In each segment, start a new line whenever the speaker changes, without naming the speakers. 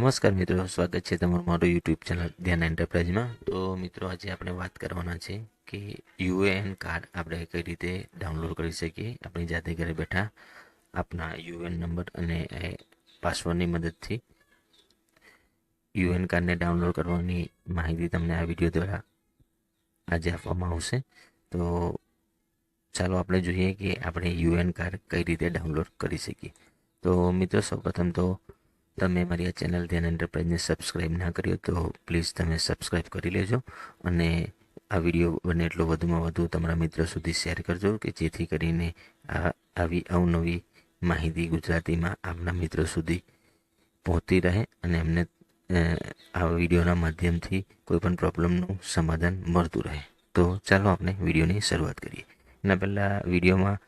નમસ્કાર મિત્રો, સ્વાગત છે તમારું મારું યુટ્યુબ ચેનલ ધ્યાન એન્ટરપ્રાઇઝમાં. તો મિત્રો, આજે આપણે વાત કરવાના છે કે યુએએન કાર્ડ આપણે કઈ રીતે ડાઉનલોડ કરી શકીએ આપણી જાતે ઘરે બેઠા આપના યુએએન નંબર અને પાસવર્ડની મદદથી. યુએએન કાર્ડને ડાઉનલોડ કરવાની માહિતી તમને આ વિડીયો દ્વારા આજે આપવામાં આવશે. તો ચાલો આપણે જોઈએ કે આપણે યુએએન કાર્ડ કઈ રીતે ડાઉનલોડ કરી શકીએ. તો મિત્રો, સૌપ્રથમ તો તમે મારી આ ચેનલ ધ્યાન એન્ટરપ્રાઇઝને સબસ્ક્રાઈબ ના કર્યો તો પ્લીઝ તમે સબસ્ક્રાઈબ કરી લેજો અને આ વિડીયો બને એટલો વધુમાં વધુ તમારા મિત્રો સુધી શેર કરજો કે જેથી કરીને આવી અવનવી માહિતી ગુજરાતીમાં આપના મિત્રો સુધી પહોંચતી રહે અને એમને આ વિડીયોના માધ્યમથી કોઈ પણ પ્રોબ્લેમનું સમાધાન મળતું રહે. તો ચાલો આપણે વિડીયોની શરૂઆત કરીએ. એના પહેલાં વિડીયોમાં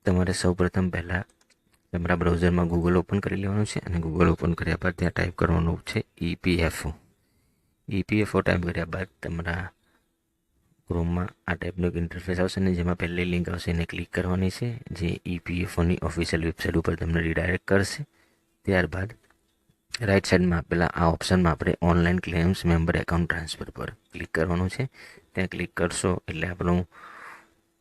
તમારે સૌપ્રથમ પહેલાં તમારા બ્રાઉઝરમાં ગૂગલ ઓપન કરી લેવાનું છે અને ગૂગલ ઓપન કર્યા બાદ ત્યાં ટાઈપ કરવાનું છે EPFO. EPFO ટાઈપ કર્યા બાદ તમારા ક્રોમમાં આ ટાઈપનો એક ઇન્ટરફેસ આવશે ને જેમાં પહેલી લિંક આવશે એને ક્લિક કરવાની છે, જે EPFOની ઓફિશિયલ વેબસાઇટ ઉપર તમને રિડાયરેક્ટ કરશે. ત્યારબાદ રાઈટ સાઈડમાં આપેલા આ ઓપ્શનમાં આપણે online claims member account transfer પર ક્લિક કરવાનું છે. ત્યાં ક્લિક કરશો એટલે આપણું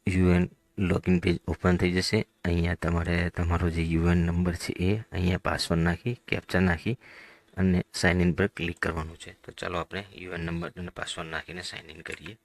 યુએન લોગિન પેજ ઓપન થઈ જશે. અહીંયા તમારે તમારો જે યુએન નંબર છે એ અહીંયા પાસવર્ડ નાખી કેપ્ચા નાખી અને સાઇન ઇન પર ક્લિક કરવાનું છે. તો ચાલો આપણે યુએન નંબર અને પાસવર્ડ નાખીને સાઇન ઇન કરીએ.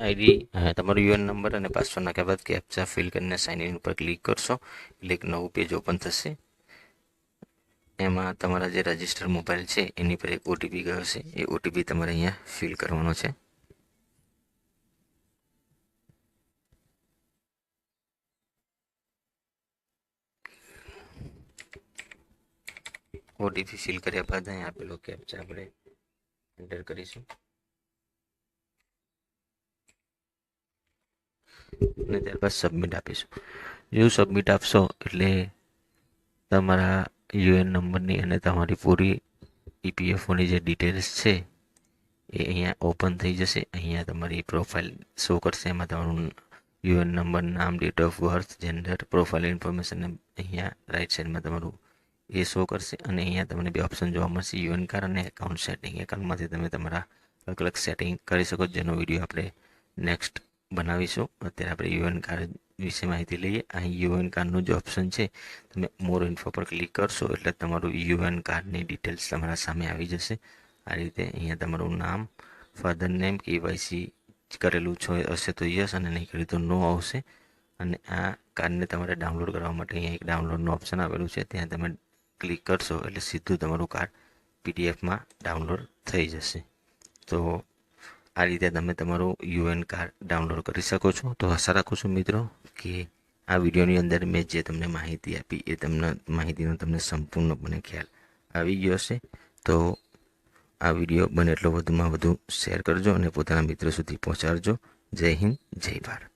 આઈડી તમારો યુએન નંબર અને પાસવર્ડ નાખ્યા બાદ કેપ્ચા ફિલ કરીને સાઇન ઇન ઉપર ક્લિક કરશો એટલે એક નવું પેજ ઓપન થશે. એમાં તમારા જે રજિસ્ટર મોબાઈલ છે એની પર એક ઓટીપી ગયો છે, એ ઓટીપી તમારે અહીંયા ફિલ કરવાનો છે. ઓટીપી ફિલ કર્યા બાદ અહીંયા આપેલો કેપ્ચા આપણે એન્ટર કરીશું અને ત્યારબાદ સબમિટ આપીશું. જેવું સબમિટ આપશો એટલે તમારા યુએન નંબરની અને તમારી પૂરી EPFOની જે ડિટેલ્સ છે એ અહીંયા ઓપન થઈ જશે. અહીંયા તમારી પ્રોફાઇલ શો કરશે. એમાં તમારું યુએન નંબર, નામ, date of birth, gender, profile information અહીંયા રાઈટ સાઈડમાં તમારું એ શો કરશે. અને અહીંયા તમને બે ઓપ્શન જોવા મળશે, યુએન કાર્ડ અને એકાઉન્ટ સેટિંગ. એકાઉન્ટમાંથી તમે તમારા અલગ અલગ સેટિંગ કરી શકો, જેનો વિડીયો આપણે નેક્સ્ટ બનાવીશું. અત્યારે આપણે યુએન કાર્ડ વિશે માહિતી લઈએ. અહીં યુએન કાર્ડનું જે ઓપ્શન છે તમે મોર ઇન્ફો પર ક્લિક કરશો એટલે તમારું યુએન કાર્ડની ડિટેલ્સ તમારા સામે આવી જશે. આ રીતે અહીંયા તમારું નામ, ફાધર નેમ, KYC કરેલું હશે તો યસ અને નહીં કર્યું તો નો આવશે. અને આ કાર્ડને તમારે ડાઉનલોડ કરવા માટે અહીંયા એક ડાઉનલોડનું ઓપ્શન આવેલું છે, ત્યાં તમે ક્લિક કરશો એટલે સીધું તમારું કાર્ડ PDFમાં ડાઉનલોડ થઈ જશે. તો આ રીતે તમે તમારું યુએન કાર્ડ ડાઉનલોડ કરી શકો છો. તો આશા રાખું છું મિત્રો કે આ વિડીયોની અંદર મેં જે તમને માહિતી આપી એ માહિતીનો તમને સંપૂર્ણપણે ખ્યાલ આવી ગયો હશે. તો આ વિડીયો બને એટલો વધુમાં વધુ શેર કરજો અને પોતાના મિત્રો સુધી પહોંચાડજો. જય હિન્દ, જય ભારત.